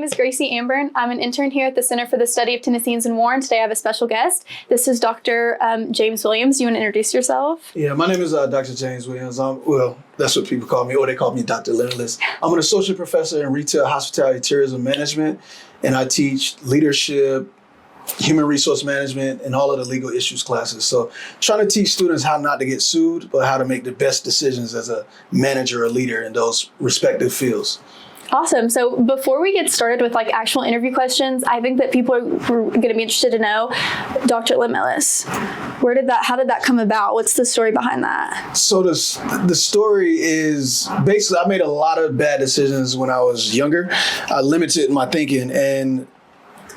name is Gracie Ambern. I'm an intern here at the Center for the Study of Tennesseans in War, and today I have a special guest. This is Dr. James Williams. You want to introduce yourself? Yeah, my name is Dr. James Williams. Well, that's what people call me, or they call me Dr. Limitless. I'm an associate professor in retail, hospitality, tourism management, and I teach leadership, human resource management, and all of the legal issues classes. So trying to teach students how not to get sued, but how to make the best decisions as a manager or leader in those respective fields. Awesome. So before we get started with like actual interview questions, I think that people are going to be interested to know, Dr. Limitless, how did that come about? What's the story behind that? So the story is basically I made a lot of bad decisions when I was younger. I limited my thinking, and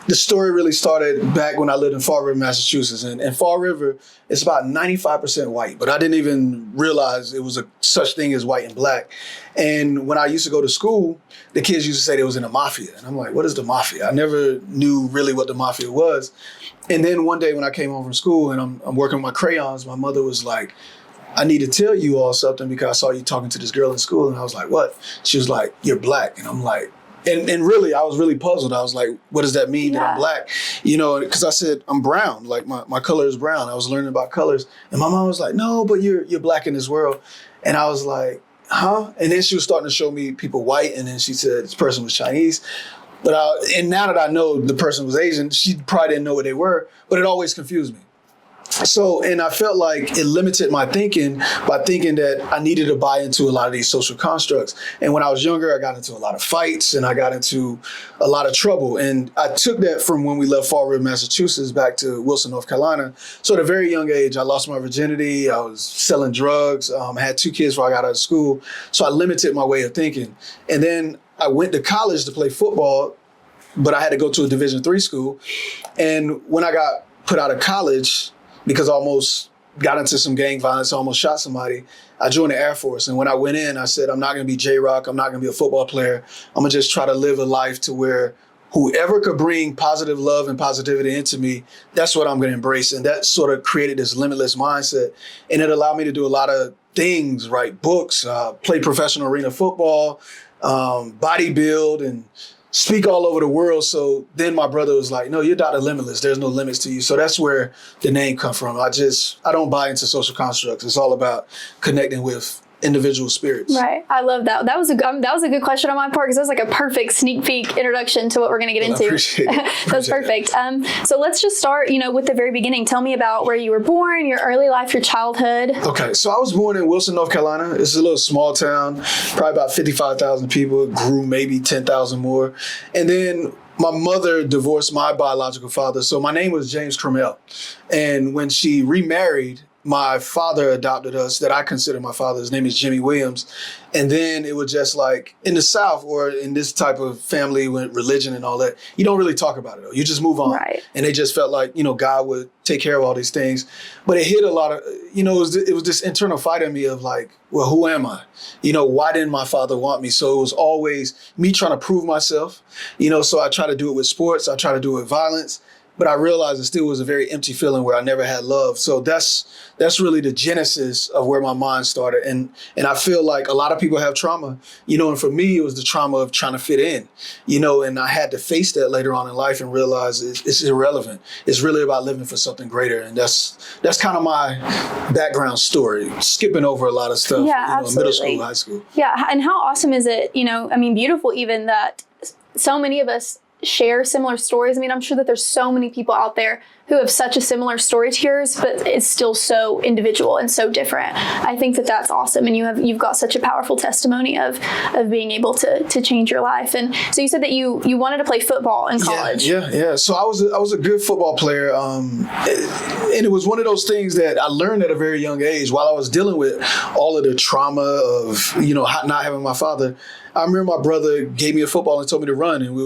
the story really started back when I lived in Fall River, Massachusetts. And in Fall River, it's about 95% white, but I didn't even realize it was a such thing as white and black. And when I used to go to school, the kids used to say they was in the mafia. And I'm like, what is the mafia? I never knew really what the mafia was. And then one day when I came home from school and I'm working with my crayons, my mother was like, I need to tell you all something because I saw you talking to this girl in school. And I was like, what? She was like, you're black. And I'm like, And really, I was really puzzled. I was like, what does that mean that I'm black? You know, because I said, I'm brown. Like, my color is brown. I was learning about colors. And my mom was like, no, but you're black in this world. And I was like, huh? And then she was starting to show me people white. And then she said, this person was Chinese. And now that I know the person was Asian, she probably didn't know what they were. But it always confused me. So, and I felt like it limited my thinking by thinking that I needed to buy into a lot of these social constructs. And when I was younger, I got into a lot of fights and I got into a lot of trouble. And I took that from when we left Fall River, Massachusetts back to Wilson, North Carolina. So at a very young age, I lost my virginity. I was selling drugs. I had 2 kids before I got out of school. So I limited my way of thinking. And then I went to college to play football, but I had to go to a Division III school. And when I got put out of college, because I almost got into some gang violence, I almost shot somebody, I joined the Air Force. And when I went in, I said, I'm not going to be J-Rock. I'm not going to be a football player. I'm going to just try to live a life to where whoever could bring positive love and positivity into me, that's what I'm going to embrace. And that sort of created this limitless mindset. And it allowed me to do a lot of things, write books, play professional arena football, bodybuild, and speak all over the world. So then my brother was like, no, you're Dr. Limitless. There's no limits to you. So that's where the name comes from. I don't buy into social constructs. It's all about connecting with individual spirits. Right. I love that. That was a good question on my part because that was like a perfect sneak peek introduction to what we're going to get into. I appreciate it. That was perfect. So let's just start, with the very beginning. Tell me about where you were born, your early life, your childhood. Okay. So I was born in Wilson, North Carolina. It's a little small town, probably about 55,000 people. It grew maybe 10,000 more. And then my mother divorced my biological father. So my name was James Cromell. And when she remarried, my father adopted us, that I consider my father. His name is Jimmy Williams. And then it was just like in the South or in this type of family with religion and all that, you don't really talk about it. You just move on. Right. And they just felt like, God would take care of all these things. But it hit a lot of, it was this internal fight in me of like, well, who am I? Why didn't my father want me? So it was always me trying to prove myself, so I try to do it with sports. I try to do it with violence. But I realized it still was a very empty feeling where I never had love. So that's really the genesis of where my mind started. And I feel like a lot of people have trauma, and for me, it was the trauma of trying to fit in, and I had to face that later on in life and realize it's irrelevant. It's really about living for something greater. And that's kind of my background story, skipping over a lot of stuff, absolutely. Middle school, high school. Yeah. And how awesome is it, beautiful even that so many of us share similar stories. I'm sure that there's so many people out there who have such a similar story to yours, but it's still so individual and so different. I think that that's awesome. And you've got such a powerful testimony of being able to change your life. And so you said that you wanted to play football in college. Yeah. So I was a good football player. And it was one of those things that I learned at a very young age while I was dealing with all of the trauma of, not having my father. I remember my brother gave me a football and told me to run, and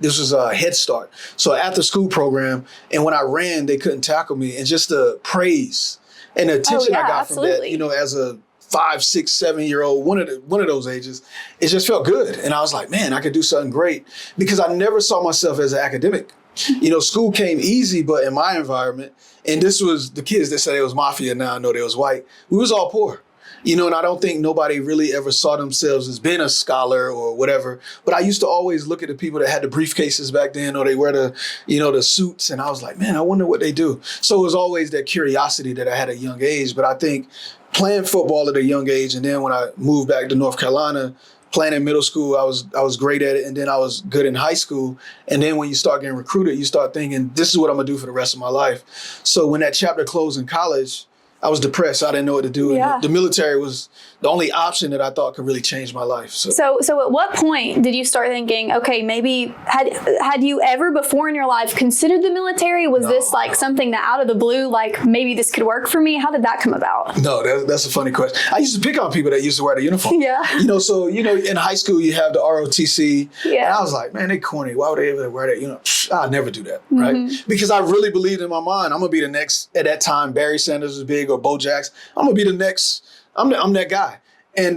this was a Head Start. So after school program, and when I ran, they couldn't tackle me. And just the praise and the attention I got from that, as a 5, 6, 7-year-old, one of those ages, it just felt good. And I was like, man, I could do something great because I never saw myself as an academic. School came easy, but in my environment, and this was the kids that said it was mafia, now I know they was white, we was all poor. and I don't think nobody really ever saw themselves as being a scholar or whatever. But I used to always look at the people that had the briefcases back then, or they wear the suits. And I was like, man, I wonder what they do. So it was always that curiosity that I had at a young age. But I think playing football at a young age, and then when I moved back to North Carolina, playing in middle school, I was great at it, and then I was good in high school. And then when you start getting recruited, you start thinking, this is what I'm gonna do for the rest of my life. So when that chapter closed in college, I was depressed. I didn't know what to do. Yeah. And the military was the only option that I thought could really change my life. So at what point did you start thinking, okay, maybe had you ever before in your life considered the military? Was this like something that out of the blue, like maybe this could work for me? How did that come about? No, that's a funny question. I used to pick on people that used to wear the uniform. Yeah. So in high school you have the ROTC. Yeah. And I was like, man, they corny. Why would they ever wear that? I'd never do that, right? Because I really believed in my mind, I'm gonna be the next. At that time, Barry Sanders was big, or Bo Jackson. I'm gonna be the next. I'm that guy. And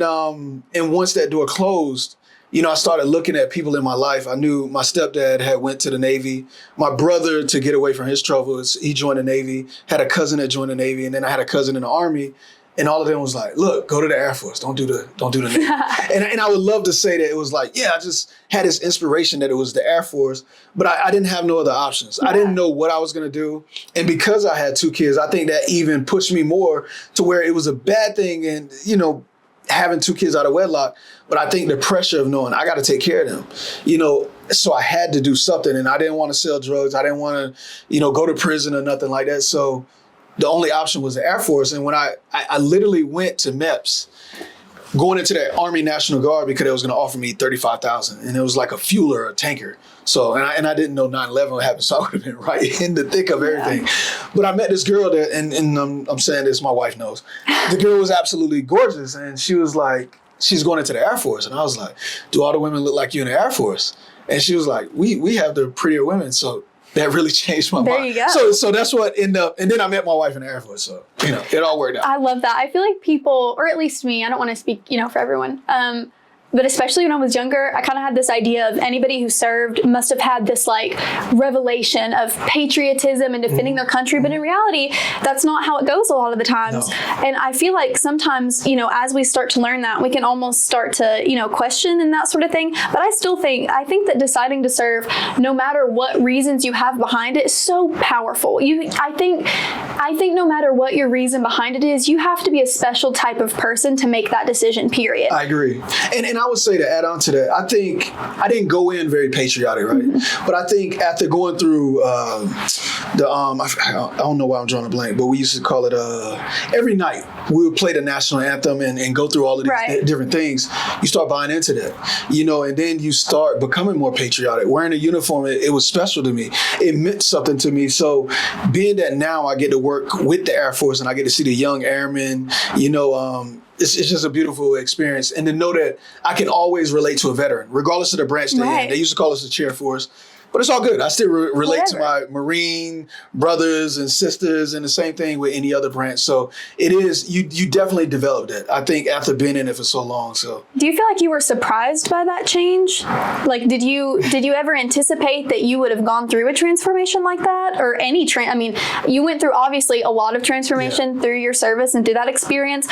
once that door closed, I started looking at people in my life. I knew my stepdad had went to the Navy. My brother, to get away from his troubles, he joined the Navy. Had a cousin that joined the Navy, and then I had a cousin in the Army. And all of them was like, look, go to the Air Force. Don't do the Navy. and I would love to say that it was like, yeah, I just had this inspiration that it was the Air Force, but I didn't have no other options. Yeah. I didn't know what I was going to do. And because I had 2 kids, I think that even pushed me more to where it was a bad thing. And, having 2 kids out of wedlock, but I think the pressure of knowing I got to take care of them, so I had to do something, and I didn't want to sell drugs. I didn't want to, go to prison or nothing like that. So the only option was the Air Force. And when I literally went to MEPS, going into the Army National Guard, because it was going to offer me $35,000, and it was like a fueler or a tanker. So, and I didn't know 9/11 would happen, so I would have been right in the thick of everything. But I met this girl that, and I'm saying this, my wife knows. The girl was absolutely gorgeous, and she was like, she's going into the Air Force. And I was like, do all the women look like you in the Air Force? And she was like, we have the prettier women. So that really changed my mind. There you go. So that's what ended up, and then I met my wife in the Air Force. So, it all worked out. I love that. I feel like people, or at least me, I don't want to speak, for everyone. But especially when I was younger, I kind of had this idea of anybody who served must have had this like revelation of patriotism and defending their country. But in reality, that's not how it goes a lot of the times. No. And I feel like sometimes, as we start to learn that, we can almost start to, question and that sort of thing. But I think that deciding to serve, no matter what reasons you have behind it, is so powerful. I think no matter what your reason behind it is, you have to be a special type of person to make that decision, period. I agree. And I would say, to add on to that, I think I didn't go in very patriotic, right? But I think after going through I don't know why I'm drawing a blank, but we used to call it every night we would play the national anthem and go through all of these different things. You start buying into that, and then you start becoming more patriotic. Wearing a uniform, it was special to me. It meant something to me. So being that now I get to work with the Air Force and I get to see the young airmen, it's just a beautiful experience. And to know that I can always relate to a veteran, regardless of the branch they're in. They used to call us the chair force. But it's all good. I still relate to my Marine brothers and sisters, and the same thing with any other branch. So it is, you definitely developed it, I think, after being in it for so long. So do you feel like you were surprised by that change? Like, did you ever anticipate that you would have gone through a transformation like that? Or any you went through obviously a lot of transformation through your service and through that experience.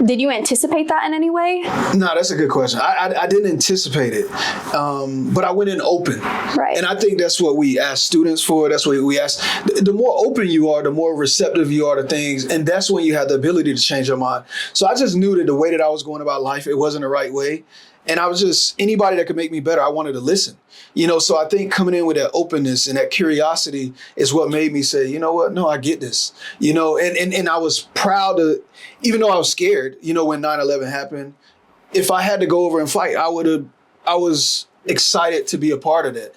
Did you anticipate that in any way? No, that's a good question. I didn't anticipate it, but I went in open. Right. And I think that's what we ask students for. That's what we ask. The more open you are, the more receptive you are to things. And that's when you have the ability to change your mind. So I just knew that the way that I was going about life, it wasn't the right way. And I was just, anybody that could make me better, I wanted to listen. So I think coming in with that openness and that curiosity is what made me say, you know what? No, I get this. And I was proud to, even though I was scared, when 9/11 happened, if I had to go over and fight, I was excited to be a part of that.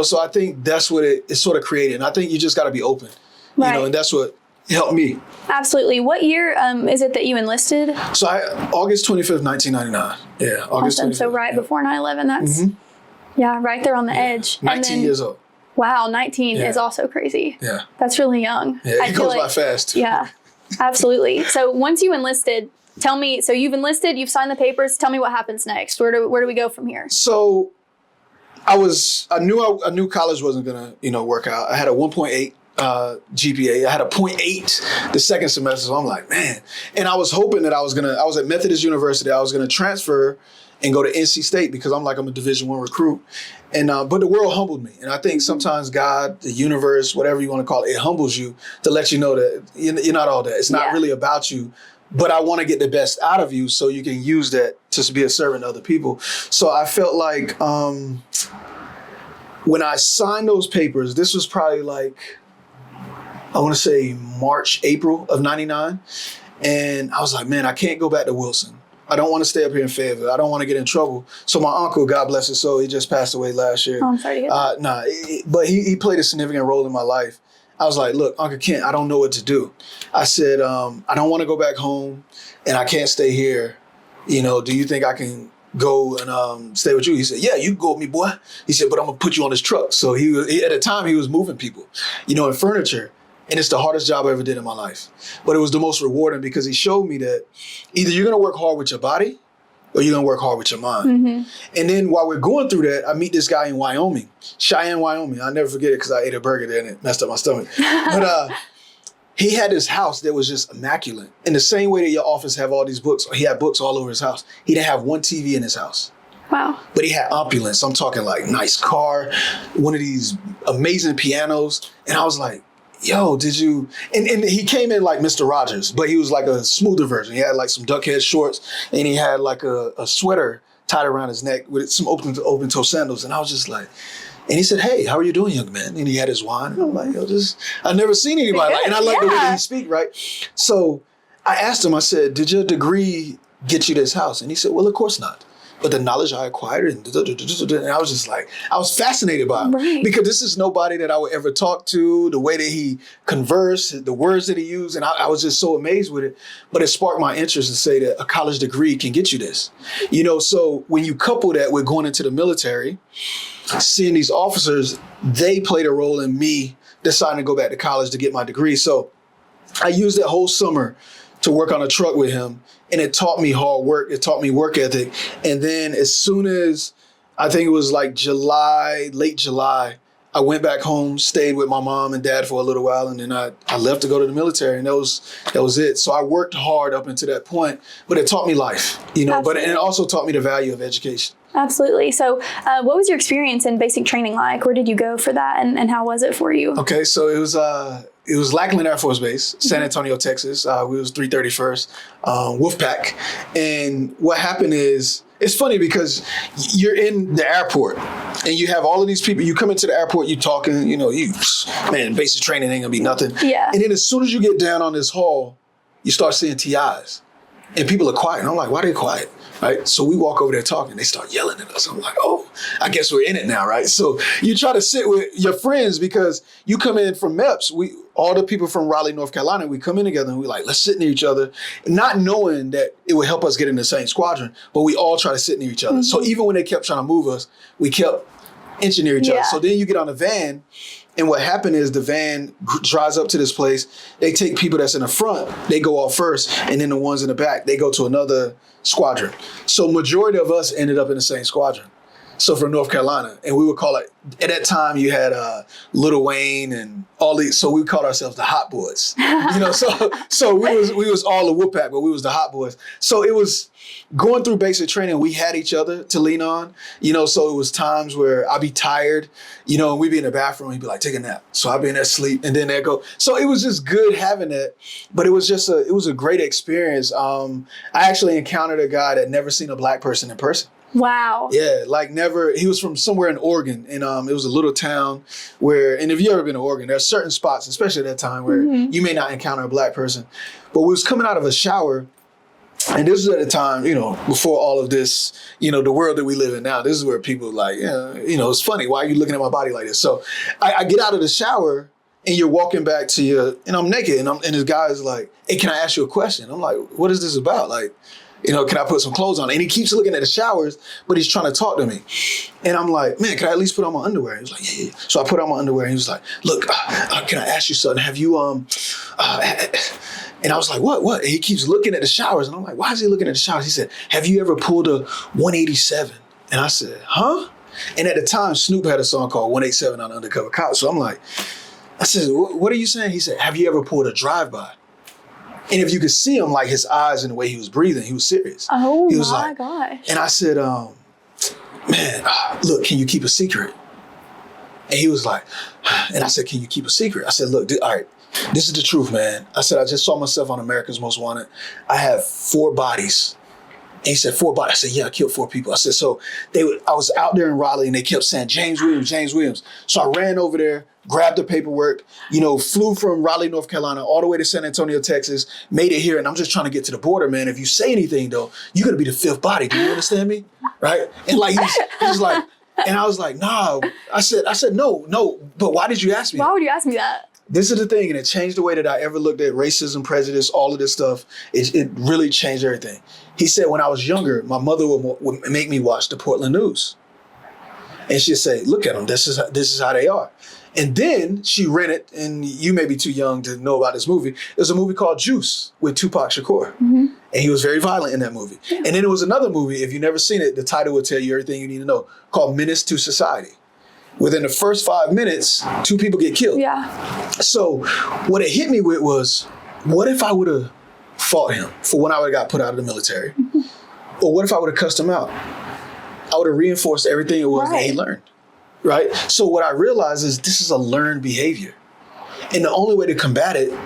So I think that's what it sort of created. And I think you just got to be open, and that's what helped me. Absolutely. What year is it that you enlisted? So August 25th, 1999. Yeah, August awesome. 25th. So right before 9/11, that's, right there on the edge. 19 years old. Wow, 19 is also crazy. Yeah. That's really young. Yeah, it goes by fast. Yeah, absolutely. So once you enlisted, tell me, so you've enlisted, you've signed the papers, tell me what happens next. Where do we go from here? So I knew college wasn't gonna, work out. I had a 1.8 GPA. I had a .8 the second semester. So I'm like, man. And I was hoping that I was at Methodist University. I was going to transfer and go to NC State because I'm a Division I recruit. And but the world humbled me. And I think sometimes God, the universe, whatever you want to call it, it humbles you to let you know that you're not all that. It's not really about you. But I want to get the best out of you so you can use that to be a servant to other people. So I felt like when I signed those papers, this was probably I want to say March, April of 99. And I was like, man, I can't go back to Wilson. I don't want to stay up here in Fayetteville. I don't want to get in trouble. So my uncle, God bless his soul, he just passed away last year. Oh, I'm sorry to hear that. But he played a significant role in my life. I was like, look, Uncle Kent, I don't know what to do. I said, I don't want to go back home and I can't stay here. Do you think I can go and stay with you? He said, yeah, you can go with me, boy. He said, but I'm going to put you on this truck. So at the time he was moving people, in furniture. And it's the hardest job I ever did in my life. But it was the most rewarding because he showed me that either you're going to work hard with your body or you're going to work hard with your mind. Mm-hmm. And then while we're going through that, I meet this guy in Wyoming, Cheyenne, Wyoming. I'll never forget it because I ate a burger there and it messed up my stomach. But he had this house that was just immaculate. In the same way that your office have all these books, he had books all over his house. He didn't have one TV in his house. Wow. But he had opulence. I'm talking nice car, one of these amazing pianos. And I was like, yo, did you? And he came in like Mr. Rogers, but he was like a smoother version. He had some duck head shorts and he had a sweater tied around his neck with some open toe sandals. And I was just like, and he said, hey, how are you doing, young man? And he had his wine. And I'm like, yo, I've never seen anybody and I like the way that he speak, right? So I asked him, I said, did your degree get you this house? And he said, well, of course not. But the knowledge I acquired, and I was just I was fascinated by him. Right. Because this is nobody that I would ever talk to, the way that he conversed, the words that he used, and I was just so amazed with it. But it sparked my interest to say that a college degree can get you this. So when you couple that with going into the military, seeing these officers, they played a role in me deciding to go back to college to get my degree. So I used that whole summer to work on a truck with him. And it taught me hard work. It taught me work ethic. And then as soon as I think it was late July, I went back home, stayed with my mom and dad for a little while. And then I left to go to the military. And that was it. So I worked hard up until that point. But it taught me life, and it also taught me the value of education. Absolutely. So what was your experience in basic training like? Where did you go for that? And how was it for you? Okay, so it was Lackland Air Force Base, San Antonio, Texas. We was 331st Wolfpack. And what happened is, it's funny because you're in the airport and you have all of these people. You come into the airport, you talking, man, basic training ain't gonna be nothing. Yeah. And then as soon as you get down on this hall, you start seeing TIs. And people are quiet. And I'm like, why are they quiet? Right? So we walk over there talking. They start yelling at us. I'm like, oh, I guess we're in it now, right? So you try to sit with your friends because you come in from MEPS. All the people from Raleigh, North Carolina, we come in together and we let's sit near each other, not knowing that it would help us get in the same squadron, but we all try to sit near each other. Mm-hmm. So even when they kept trying to move us, we kept inching near each other. So then you get on a van. And what happened is the van drives up to this place. They take people that's in the front, they go off first, and then the ones in the back, they go to another squadron. So majority of us ended up in the same squadron. So from North Carolina, and we would call it, at that time you had Lil Wayne and all these, so we called ourselves the Hot Boys. So we was all the Wolfpack, but we was the Hot Boys. So it was going through basic training, we had each other to lean on, so it was times where I'd be tired, and we'd be in the bathroom, he'd be like, take a nap. So I'd be in there sleep, and then they'd go. So it was just good having that, but it was a great experience. I actually encountered a guy that never seen a black person in person. Wow. Yeah, never. He was from somewhere in Oregon, and it was a little town where, and if you ever been to Oregon, there are certain spots, especially at that time, where you may not encounter a black person. But we was coming out of a shower, and this was at a time, before all of this, the world that we live in now. This is where people it's funny. Why are you looking at my body like this? So I get out of the shower, and you're walking back to and I'm naked, and this guy's like, hey, can I ask you a question? I'm like, what is this about? Can I put some clothes on? And he keeps looking at the showers, but he's trying to talk to me. And I'm like, man, can I at least put on my underwear? He was like, yeah. So I put on my underwear, and he was like, look, can I ask you something? Have you, and I was like, what? And he keeps looking at the showers. And I'm like, why is he looking at the showers? He said, have you ever pulled a 187? And I said, huh? And at the time, Snoop had a song called 187 on Undercover Cop. So I'm like, I said, what are you saying? He said, have you ever pulled a drive-by? And if you could see him, like his eyes and the way he was breathing, he was serious. Oh he was my gosh. And I said, man, look, can you keep a secret? And he was like, and I said, can you keep a secret? I said, look, all right, this is the truth, man. I said, I just saw myself on America's Most Wanted. I have 4 bodies. And he said, 4 bodies. I said, yeah, I killed 4 people. I said, so I was out there in Raleigh and they kept saying, James Williams, James Williams. So I ran over there, grabbed the paperwork, flew from Raleigh, North Carolina, all the way to San Antonio, Texas, made it here. And I'm just trying to get to the border, man. If you say anything, though, you're going to be the 5th body. Do you understand me? Right? And like, he's like, and I was like, nah. I said, no. But why did you ask me? Why would you ask me that? This is the thing, and it changed the way that I ever looked at racism, prejudice, all of this stuff. It really changed everything. He said when I was younger, my mother would make me watch the Portland news. And she'd say, look at them, this is how they are. And then she rented, and you may be too young to know about this movie. There's a movie called Juice with Tupac Shakur. Mm-hmm. And he was very violent in that movie. Yeah. And then there was another movie, if you've never seen it, the title will tell you everything you need to know, called Menace to Society. Within the first 5 minutes, 2 people get killed. Yeah. So what it hit me with was, what if I would have fought him for when I would have got put out of the military? Mm-hmm. Or what if I would have cussed him out? I would have reinforced everything it was that he learned. Right? So what I realized is this is a learned behavior. And the only way to combat it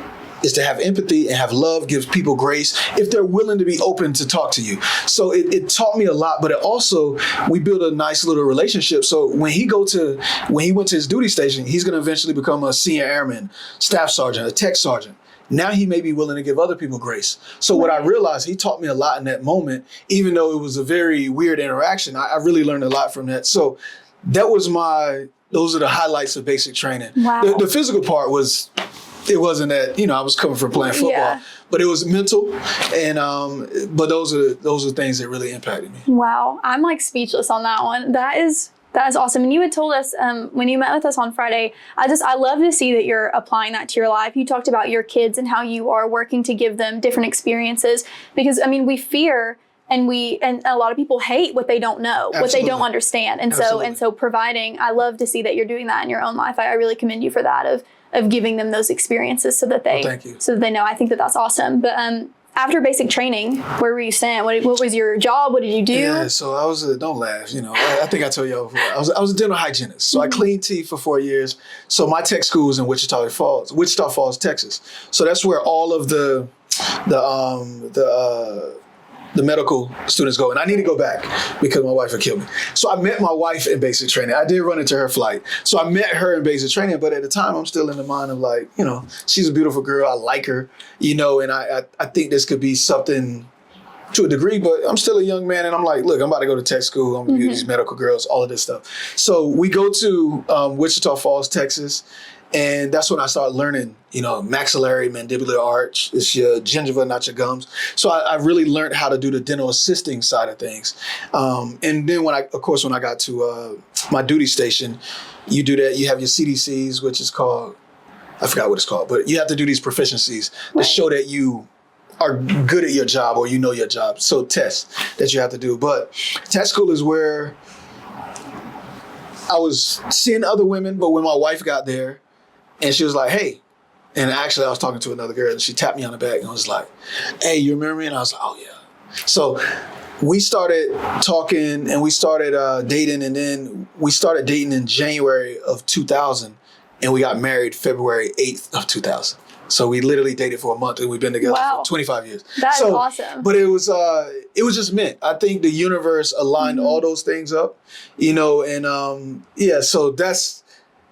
is to have empathy and have love, gives people grace if they're willing to be open to talk to you. So it taught me a lot, but it also, we built a nice little relationship. So when he went to his duty station, he's going to eventually become a senior airman, staff sergeant, a tech sergeant. Now he may be willing to give other people grace. So what I realized, he taught me a lot in that moment, even though it was a very weird interaction. I really learned a lot from that. So that was those are the highlights of basic training. Wow. The physical part it wasn't that, I was coming from playing football, but it was mental. And, but those are things that really impacted me. Wow. I'm like speechless on that one. That is awesome. And you had told us when you met with us on Friday, I love to see that you're applying that to your life. You talked about your kids and how you are working to give them different experiences because, we fear and a lot of people hate what they don't know, Absolutely. What they don't understand. And so providing, I love to see that you're doing that in your own life. I really commend you for that of giving them those experiences so that they know. I think that's awesome. But after basic training, where were you sent? What was your job? What did you do? Yeah, so I was don't laugh. I think I told y'all before. I was a dental hygienist. So I cleaned teeth for 4 years. So my tech school was in Wichita Falls, Texas. So that's where all of the medical students go. And I need to go back because my wife would kill me. So I met my wife in basic training. I did run into her flight. So I met her in basic training, but at the time I'm still in the mind of like, she's a beautiful girl. I like her, and I think this could be something to a degree, but I'm still a young man and I'm like, look, I'm about to go to tech school. I'm going to be these medical girls, all of this stuff. So we go to Wichita Falls, Texas. And that's when I started learning, maxillary mandibular arch. It's your gingiva, not your gums. So I really learned how to do the dental assisting side of things. And then when I got to my duty station, you do that. You have your CDCs, which is called, I forgot what it's called, but you have to do these proficiencies to show that you are good at your job or your job. So tests that you have to do. But tech school is where I was seeing other women, but when my wife got there, and she was like, hey, and actually I was talking to another girl and she tapped me on the back and was like, hey, you remember me? And I was like, oh yeah. So we started talking and we started dating, and then we started dating in January of 2000 and we got married February 8th of 2000. So we literally dated for a month and we've been together for 25 years. That's awesome. But it was just meant. I think the universe aligned all those things up, and so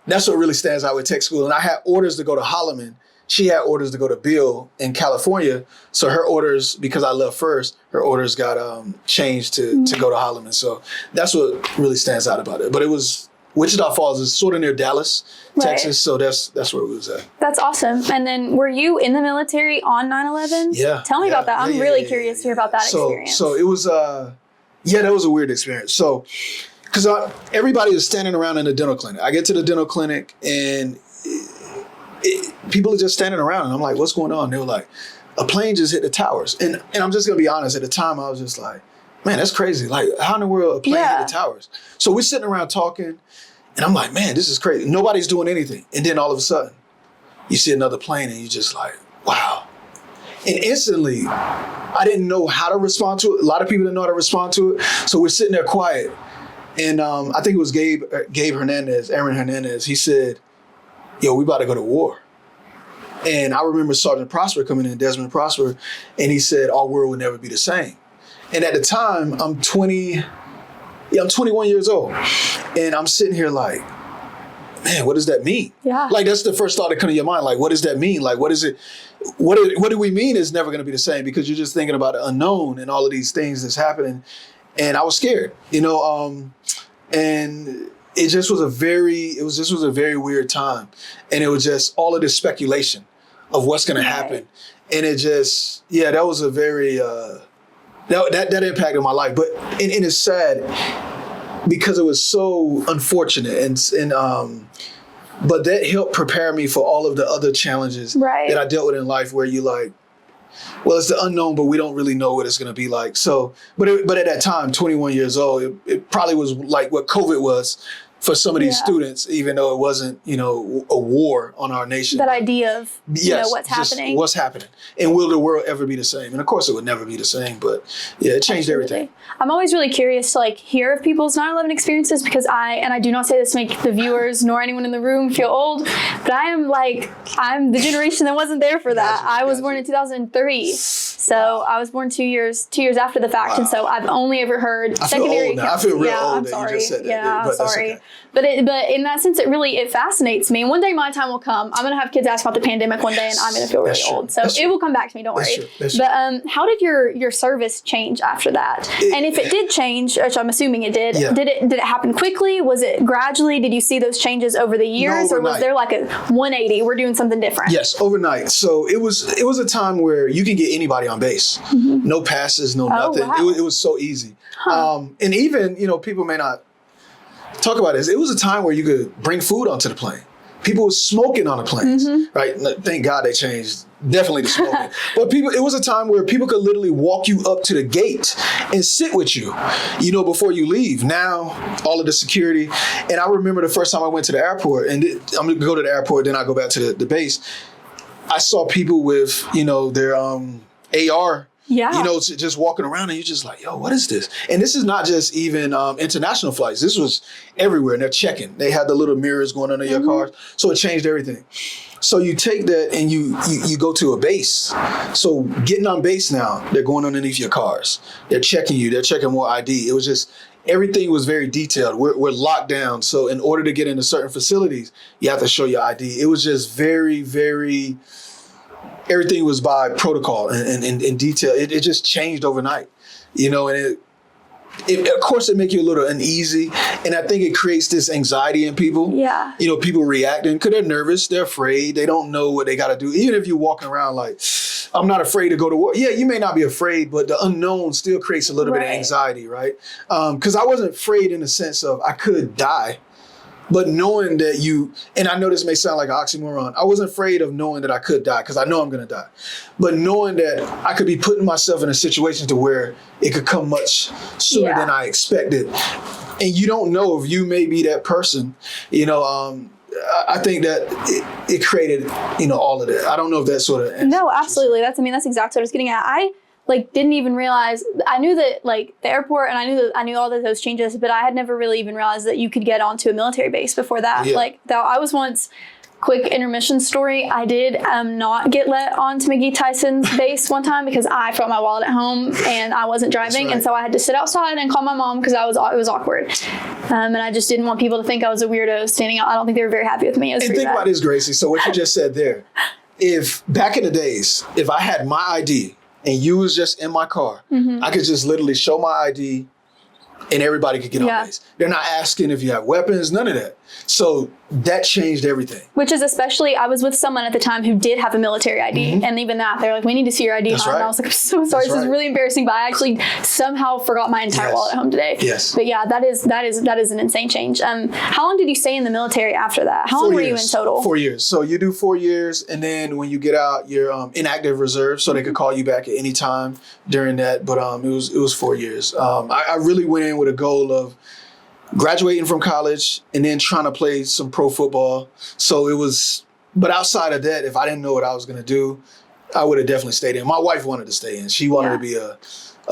that's what really stands out with tech school. And I had orders to go to Holloman. She had orders to go to Bill in California. So her orders, because I left first, her orders got changed to go to Holloman. So that's what really stands out about it. But it was, Wichita Falls is sort of near Dallas, Texas. So that's where we was at. That's awesome. And then were you in the military on 9/11? Yeah. Tell me about that. I'm really curious to hear about that experience. So it was, that was a weird experience. So, because everybody is standing around in the dental clinic. I get to the dental clinic and people are just standing around. And I'm like, what's going on? They were like, a plane just hit the towers. And I'm just going to be honest. At the time, I was just like, man, that's crazy. Like, how in the world a plane hit the towers? So we're sitting around talking. And I'm like, man, this is crazy. Nobody's doing anything. And then all of a sudden, you see another plane and you just like, wow. And instantly, I didn't know how to respond to it. A lot of people didn't know how to respond to it. So we're sitting there quiet. And I think it was Gabe Hernandez, Aaron Hernandez. He said, yo, we about to go to war. And I remember Sergeant Prosper coming in, Desmond Prosper, and he said, our world will never be the same. And at the time, I'm 21 years old. And I'm sitting here like, man, what does that mean? Yeah. Like, that's the first thought that comes to your mind. Like, what does that mean? Like, what is it? What do we mean it's never going to be the same? Because you're just thinking about the unknown and all of these things that's happening. And I was scared, and it just was a very weird time. And it was just all of this speculation of what's going to happen. And it just, that was a very, that impacted my life. But and it's sad because it was so unfortunate but that helped prepare me for all of the other challenges that I dealt with in life where you like, well, it's the unknown, but we don't really know what it's going to be like. So, but at that time, 21 years old, it probably was like what COVID was for some of these students, even though it wasn't, a war on our nation. That idea of, what's happening. What's happening. And will the world ever be the same? And of course it would never be the same, but it changed everything. I'm always really curious to hear of people's 9/11 experiences because I do not say this to make the viewers nor anyone in the room feel old, but I'm the generation that wasn't there for that. I was born in 2003. So I was born 2 years after the fact. Wow. And so I've only ever heard secondary. I feel real old I'm that sorry. you just said that. Yeah, but I'm sorry. Okay. But in that sense, it fascinates me. And one day my time will come. I'm going to have kids ask about the pandemic one day and I'm going to feel really old. So it will come back to me. Don't worry. That's but how did your service change after that? And if it did change, which I'm assuming it did, did it happen quickly? Was it gradually? Did you see those changes over the years? Or was there like a 180? We're doing something different? Yes, overnight. So it was a time where you can get anybody on base. Mm-hmm. No passes, no nothing. Wow. It was so easy. And even, people may not talk about this. It was a time where you could bring food onto the plane. People were smoking on the planes, right? Thank God they changed definitely the smoking. But it was a time where people could literally walk you up to the gate and sit with you, before you leave. Now, all of the security. And I remember the first time I went to the airport, and I'm going to go to the airport, then I go back to the base. I saw people with, their AR. Yeah. Just walking around and you're just like, yo, what is this? And this is not just even international flights. This was everywhere and they're checking. They had the little mirrors going under your cars. So it changed everything. So you take that and you go to a base. So getting on base now, they're going underneath your cars. They're checking you. They're checking more ID. It was just, everything was very detailed. We're locked down. So in order to get into certain facilities, you have to show your ID. It was just very, very... Everything was by protocol and in detail. It just changed overnight, and it of course it make you a little uneasy. And I think it creates this anxiety in people. Yeah. People reacting because they're nervous, they're afraid, they don't know what they got to do. Even if you're walking around like, I'm not afraid to go to war. Yeah, you may not be afraid, but the unknown still creates a little bit of anxiety, right? Because I wasn't afraid in the sense of I could die. But knowing that and I know this may sound like an oxymoron, I wasn't afraid of knowing that I could die because I know I'm going to die. But knowing that I could be putting myself in a situation to where it could come much sooner than I expected. And you don't know if you may be that person, I think that it created, all of that. I don't know if that sort of... No, absolutely. That's exactly what I was getting at. I didn't even realize. I knew that the airport, and I knew all of those changes, but I had never really even realized that you could get onto a military base before that. Yeah. I was once, quick intermission story, I did not get let onto McGee Tyson's base one time because I forgot my wallet at home and I wasn't driving, and so I had to sit outside and call my mom because it was awkward. And I just didn't want people to think I was a weirdo standing out. I don't think they were very happy with me. And think about this, Gracie. So what you just said there, if back in the days, if I had my ID and you was just in my car, I could just literally show my ID and everybody could get on base. They're not asking if you have weapons, none of that. So that changed everything. Which is especially, I was with someone at the time who did have a military ID. And even that, they're like, we need to see your ID. That's right. And I was like, I'm so sorry. This is really embarrassing, but I actually somehow forgot my entire wallet at home today. Yes. But yeah, that is an insane change. How long did you stay in the military after that? How long were you in total? 4 years. So you do 4 years, and then when you get out, you're inactive reserve, so they could call you back at any time during that. But it was 4 years. I really went in with a goal of graduating from college and then trying to play some pro football. So it was But outside of that, if I didn't know what I was going to do, I would have definitely stayed in. My wife wanted to stay in. She wanted to be a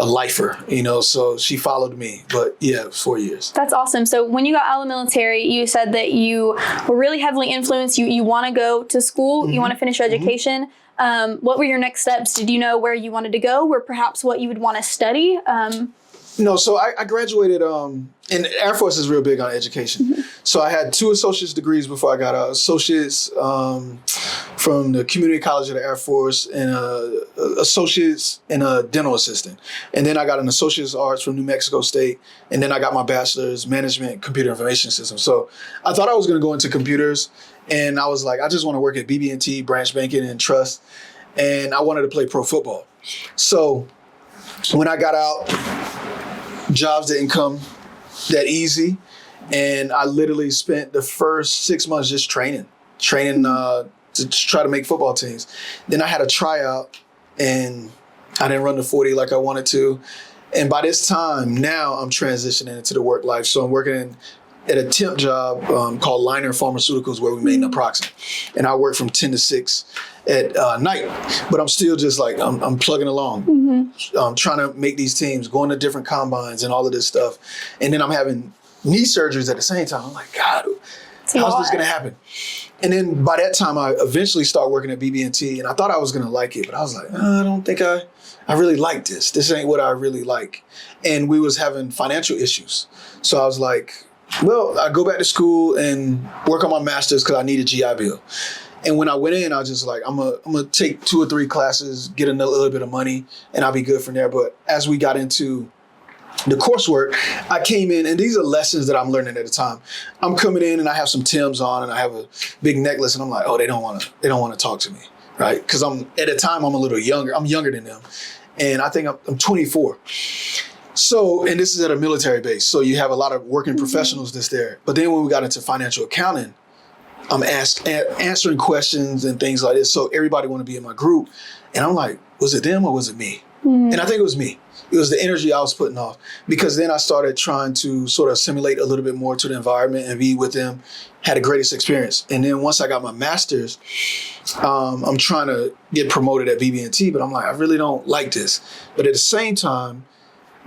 lifer, so she followed me. But yeah, 4 years. That's awesome. So when you got out of the military, you said that you were really heavily influenced. You want to go to school, you want to finish your education. What were your next steps? Did you know where you wanted to go, or perhaps what you would want to study? No, so I graduated, and the Air Force is real big on education. So I had 2 associate's degrees before I got out. Associates from the Community College of the Air Force, and associates in a dental assistant. And then I got an associate's arts from New Mexico State. And then I got my bachelor's management computer information systems. So I thought I was going to go into computers. And I was like, I just want to work at BB&T, branch banking and trust. And I wanted to play pro football. So when I got out, jobs didn't come that easy. And I literally spent the first 6 months just training to try to make football teams. Then I had a tryout, and I didn't run the 40 like I wanted to. And by this time, now I'm transitioning into the work life. So I'm working at a temp job called Liner Pharmaceuticals, where we made naproxen. And I work from 10 to 6 at night. But I'm still just like, I'm plugging along. I'm trying to make these teams, going to different combines and all of this stuff. And then I'm having knee surgeries at the same time. I'm like, God, how's this going to happen? And then by that time, I eventually started working at BB&T, and I thought I was going to like it. But I was like, I don't think I really like this. This ain't what I really like. And we was having financial issues. So I was like, well, I go back to school and work on my master's because I need a GI Bill. And when I went in, I was just like, I'm gonna take 2 or 3 classes, get a little bit of money, and I'll be good from there. But as we got into the coursework, I came in, and these are lessons that I'm learning at the time. I'm coming in, and I have some Timbs on, and I have a big necklace, and I'm like, oh, they don't want to talk to me, right? Because at the time I'm a little younger. I'm younger than them, and I think I'm 24. So, and this is at a military base, so you have a lot of working professionals that's there. But then when we got into financial accounting, I'm answering questions and things like this. So everybody want to be in my group. And I'm like, was it them or was it me? And I think it was me. It was the energy I was putting off. Because then I started trying to sort of assimilate a little bit more to the environment and be with them. Had the greatest experience. And then once I got my master's, I'm trying to get promoted at BB&T, but I'm like, I really don't like this. But at the same time,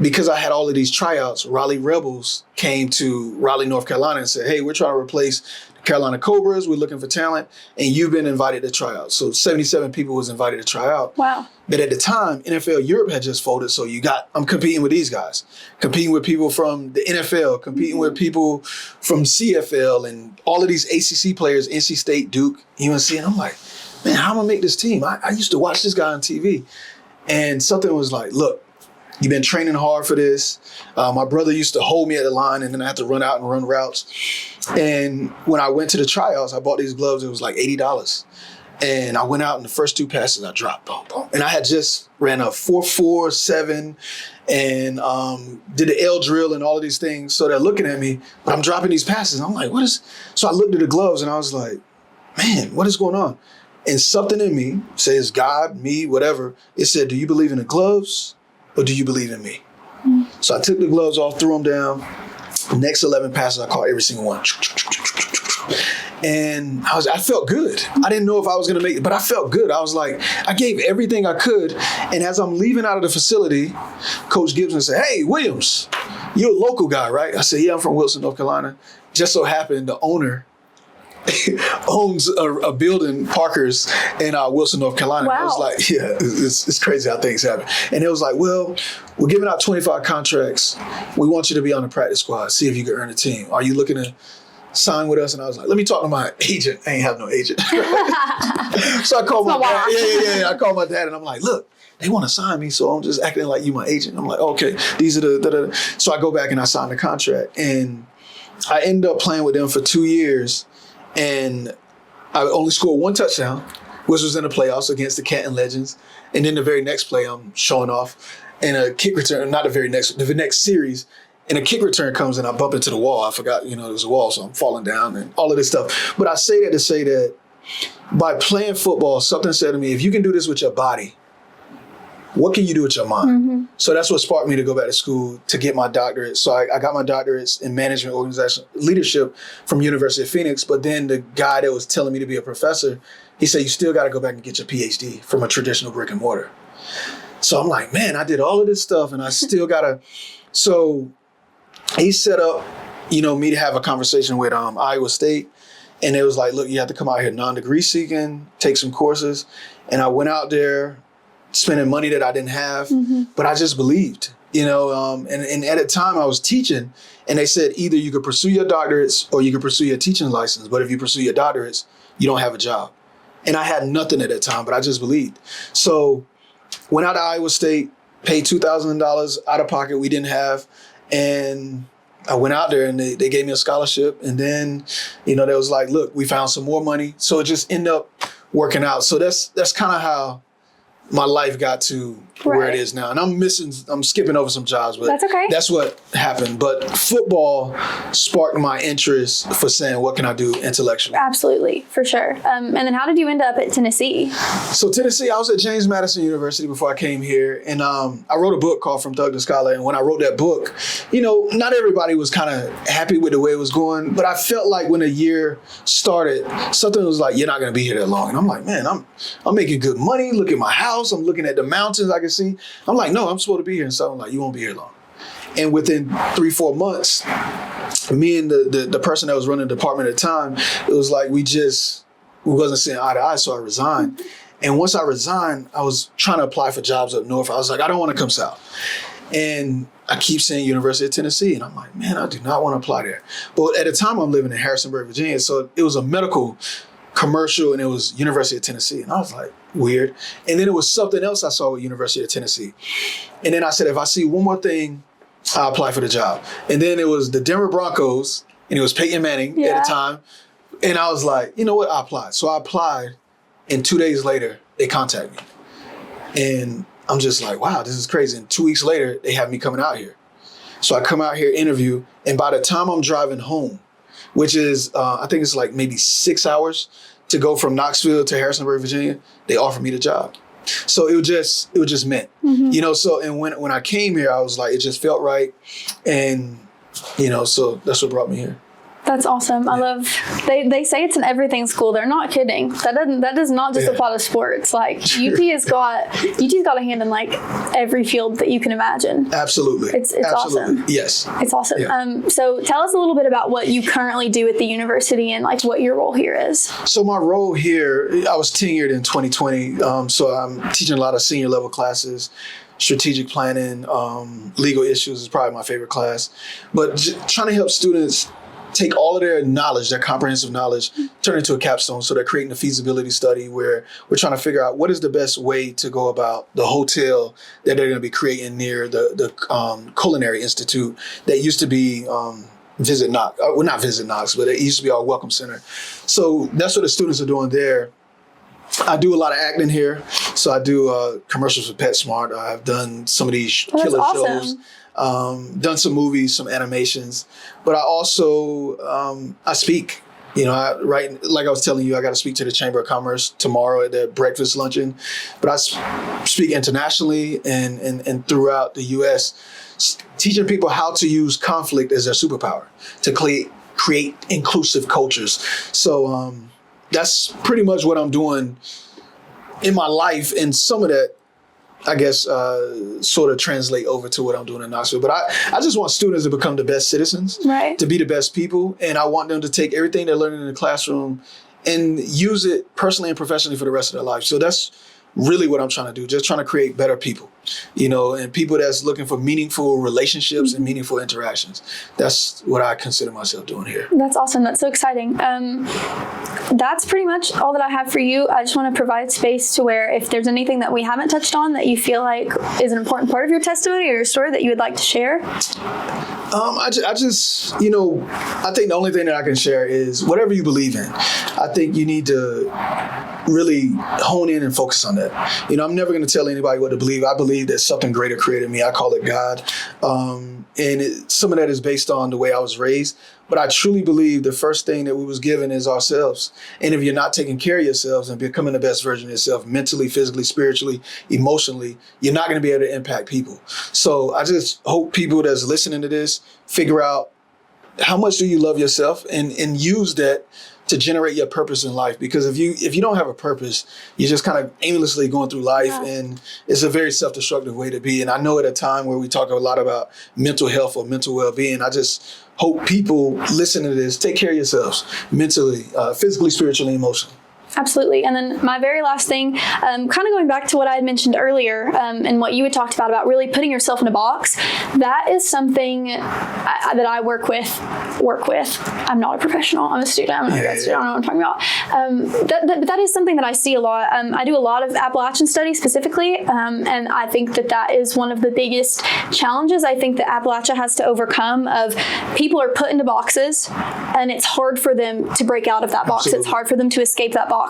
because I had all of these tryouts, Raleigh Rebels came to Raleigh, North Carolina and said, hey, we're trying to replace the Carolina Cobras. We're looking for talent. And you've been invited to try out. So 77 people was invited to try out. Wow. But at the time, NFL Europe had just folded. So I'm competing with these guys, competing with people from the NFL, competing with people from CFL and all of these ACC players, NC State, Duke, UNC. And I'm like, man, how am I going to make this team? I used to watch this guy on TV. And something was like, look, you've been training hard for this. My brother used to hold me at the line, and then I had to run out and run routes. And when I went to the tryouts, I bought these gloves. It was like $80. And I went out, and the first 2 passes I dropped. Boom, boom. And I had just ran a 4.47 and did the L drill and all of these things. So they're looking at me, but I'm dropping these passes. I'm like, what is? So I looked at the gloves, and I was like, man, what is going on? And something in me says, God, me, whatever. It said, do you believe in the gloves? Or do you believe in me? So I took the gloves off, threw them down. The next 11 passes, I caught every single one. And I felt good. I didn't know if I was going to make it, but I felt good. I was like, I gave everything I could. And as I'm leaving out of the facility, Coach Gibson said, hey, Williams, you're a local guy, right? I said, yeah, I'm from Wilson, North Carolina. Just so happened the owner owns a building, Parker's, in Wilson, North Carolina. Wow. I was like, yeah, it's crazy how things happen. And it was like, well, we're giving out 25 contracts. We want you to be on the practice squad, see if you can earn a team. Are you looking to sign with us? And I was like, let me talk to my agent. I ain't have no agent. So I called my dad. Yeah. I called my dad, and I'm like, look, they want to sign me, so I'm just acting like you my agent. I'm like, okay, these are the. So I go back and I sign the contract, and I end up playing with them for 2 years. And I only scored 1 touchdown, which was in the playoffs against the Canton Legends. And then the very next play, I'm showing off. And a kick return, the next series, and a kick return comes and I bump into the wall. I forgot, there's a wall, so I'm falling down and all of this stuff. But I say that to say that by playing football, something said to me, if you can do this with your body, what can you do with your mind? So that's what sparked me to go back to school to get my doctorate. So I got my doctorates in management, organization, leadership from University of Phoenix. But then the guy that was telling me to be a professor, he said, you still got to go back and get your PhD from a traditional brick and mortar. So I'm like, man, I did all of this stuff and I still got to. So he set up, me to have a conversation with Iowa State. And it was like, look, you have to come out here non-degree seeking, take some courses. And I went out there spending money that I didn't have, but I just believed, and at the time I was teaching and they said either you could pursue your doctorates or you could pursue your teaching license. But if you pursue your doctorates, you don't have a job. And I had nothing at that time, but I just believed. So went out to Iowa State, paid $2,000 out of pocket we didn't have. And I went out there and they gave me a scholarship. And then, they was like, look, we found some more money. So it just ended up working out. So that's kind of how my life got to where it is now. And I'm skipping over some jobs, but that's okay. That's what happened. But football sparked my interest for saying, what can I do intellectually? Absolutely, for sure. And then how did you end up at Tennessee? So Tennessee, I was at James Madison University before I came here. And I wrote a book called From Thug to Scholar. And when I wrote that book, not everybody was kind of happy with the way it was going. But I felt like when the year started, something was like, you're not going to be here that long. And I'm like, man, I'm making good money. Look at my house. I'm looking at the mountains I can see. I'm like, no, I'm supposed to be here. And so I'm like, you won't be here long. And within 3-4 months, me and the person that was running the department at the time, it was like we wasn't seeing eye to eye, so I resigned. And once I resigned, I was trying to apply for jobs up north. I was like, I don't want to come south. And I keep saying University of Tennessee. And I'm like, man, I do not want to apply there. But at the time, I'm living in Harrisonburg, Virginia. So it was a medical commercial and it was University of Tennessee. And I was like, weird. And then it was something else I saw with University of Tennessee. And then I said, if I see one more thing, I'll apply for the job. And then it was the Denver Broncos and it was Peyton Manning at the time. And I was like, you know what? I applied. So I applied and 2 days later, they contacted me. And I'm just like, wow, this is crazy. And 2 weeks later, they have me coming out here. So I come out here, interview. And by the time I'm driving home, which is, I think it's like maybe 6 hours to go from Knoxville to Harrisonburg, Virginia, they offered me the job. So it was just meant, so, and when I came here, I was like, it just felt right. And, so that's what brought me here. That's awesome. I love, they say it's an everything school. They're not kidding. That does not just apply to sports. Like UT's got a hand in like every field that you can imagine. Absolutely. It's awesome. Yes. It's awesome. Yeah. So tell us a little bit about what you currently do at the university and like what your role here is. So my role here, I was tenured in 2020. So I'm teaching a lot of senior level classes. Strategic planning, legal issues is probably my favorite class. But trying to help students take all of their knowledge, their comprehensive knowledge, turn it into a capstone. So they're creating a feasibility study where we're trying to figure out what is the best way to go about the hotel that they're going to be creating near the Culinary Institute that used to be Visit Knox. Well, not Visit Knox, but it used to be our Welcome Center. So that's what the students are doing there. I do a lot of acting here. So I do commercials for PetSmart. I've done some of these killer shows. Done some movies, some animations, but I also I speak. I write, like I was telling you, I got to speak to the Chamber of Commerce tomorrow at their breakfast luncheon. But I speak internationally and throughout the U.S., teaching people how to use conflict as their superpower to create inclusive cultures. So that's pretty much what I'm doing in my life, and some of that, I guess, sort of translate over to what I'm doing in Knoxville. But I just want students to become the best citizens, to be the best people. And I want them to take everything they're learning in the classroom and use it personally and professionally for the rest of their life. So that's really what I'm trying to do, just trying to create better people, and people that's looking for meaningful relationships and meaningful interactions. That's what I consider myself doing here. That's awesome. That's so exciting. That's pretty much all that I have for you. I just want to provide space to where if there's anything that we haven't touched on that you feel like is an important part of your testimony or your story that you would like to share. I just, I think the only thing that I can share is whatever you believe in. I think you need to really hone in and focus on that. I'm never going to tell anybody what to believe. I believe that something greater created me. I call it God. And some of that is based on the way I was raised. But I truly believe the first thing that we was given is ourselves. And if you're not taking care of yourselves and becoming the best version of yourself mentally, physically, spiritually, emotionally, you're not going to be able to impact people. So I just hope people that's listening to this figure out how much do you love yourself and use that to generate your purpose in life. Because if you don't have a purpose, you're just kind of aimlessly going through life, and it's a very self-destructive way to be. And I know at a time where we talk a lot about mental health or mental well-being, I just hope people listening to this take care of yourselves mentally, physically, spiritually, emotionally. Absolutely. And then my very last thing, kind of going back to what I had mentioned earlier, and what you had talked about really putting yourself in a box, that is something that I work with. I'm not a professional. I'm a student. I'm not a grad student. I don't know what I'm talking about. That is something that I see a lot. I do a lot of Appalachian studies specifically, and I think that is one of the biggest challenges I think that Appalachia has to overcome. Of people are put into boxes, and it's hard for them to break out of that box. Absolutely. It's hard for them to escape that box.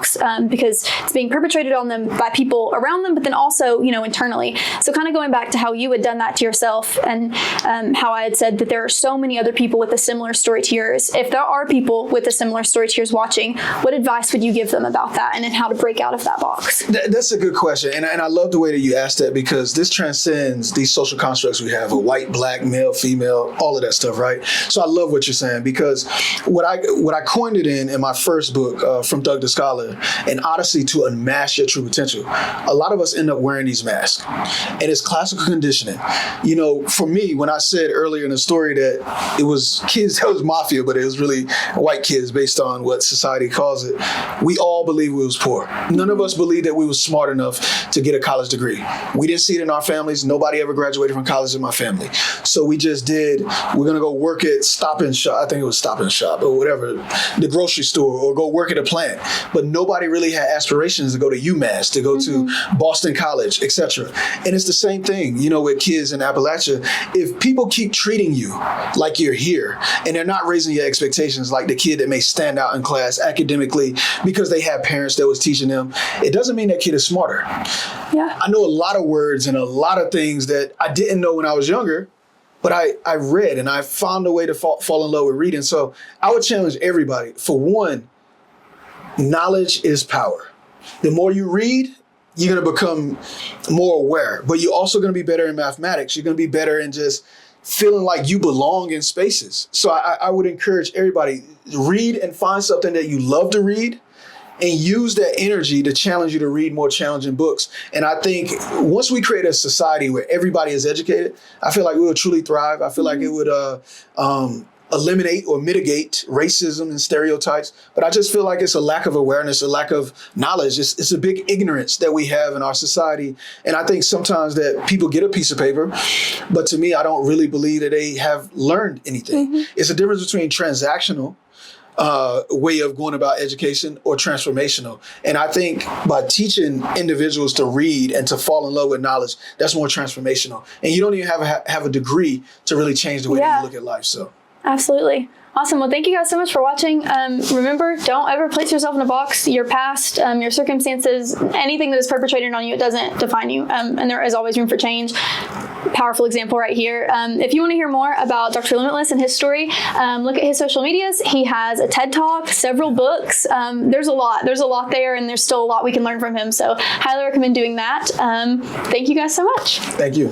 Because it's being perpetrated on them by people around them, but then also, internally. So kind of going back to how you had done that to yourself, and how I had said that there are so many other people with a similar story to yours. If there are people with a similar story to yours watching, what advice would you give them about that and then how to break out of that box? That's a good question. And I love the way that you asked that, because this transcends these social constructs we have of white, black, male, female, all of that stuff, right? So I love what you're saying, because what I coined it in my first book, From Thug to Scholar, An Odyssey to Unmask Your True Potential. A lot of us end up wearing these masks, and it's classical conditioning. For me, when I said earlier in the story that it was kids that was mafia, but it was really white kids based on what society calls it, we all believe we was poor. None of us believed that we was smart enough to get a college degree. We didn't see it in our families. Nobody ever graduated from college in my family. So we just did, we're going to go work at Stop and Shop. I think it was Stop and Shop or whatever, the grocery store, or go work at a plant. But nobody really had aspirations to go to UMass, to go to Boston College, etc. And it's the same thing, with kids in Appalachia. If people keep treating you like you're here, and they're not raising your expectations, like the kid that may stand out in class academically because they have parents that was teaching them, it doesn't mean that kid is smarter. Yeah. I know a lot of words and a lot of things that I didn't know when I was younger, but I read, and I found a way to fall in love with reading. So I would challenge everybody. For one, knowledge is power. The more you read, you're going to become more aware, but you're also going to be better in mathematics. You're going to be better in just feeling like you belong in spaces. So I would encourage everybody, read and find something that you love to read, and use that energy to challenge you to read more challenging books. And I think once we create a society where everybody is educated, I feel like we will truly thrive. I feel like it would eliminate or mitigate racism and stereotypes. But I just feel like it's a lack of awareness, a lack of knowledge. It's a big ignorance that we have in our society. And I think sometimes that people get a piece of paper, but to me, I don't really believe that they have learned anything. It's a difference between transactional way of going about education or transformational. And I think by teaching individuals to read and to fall in love with knowledge, that's more transformational. And you don't even have a degree to really change the way that you look at life. So. Absolutely. Awesome. Well, thank you guys so much for watching. Remember, don't ever place yourself in a box. Your past, your circumstances, anything that is perpetrated on you, it doesn't define you. And there is always room for change. Powerful example right here. If you want to hear more about Dr. Limitless and his story, look at his social medias. He has a TED Talk, several books. There's a lot there, and there's still a lot we can learn from him. So highly recommend doing that. Thank you guys so much. Thank you.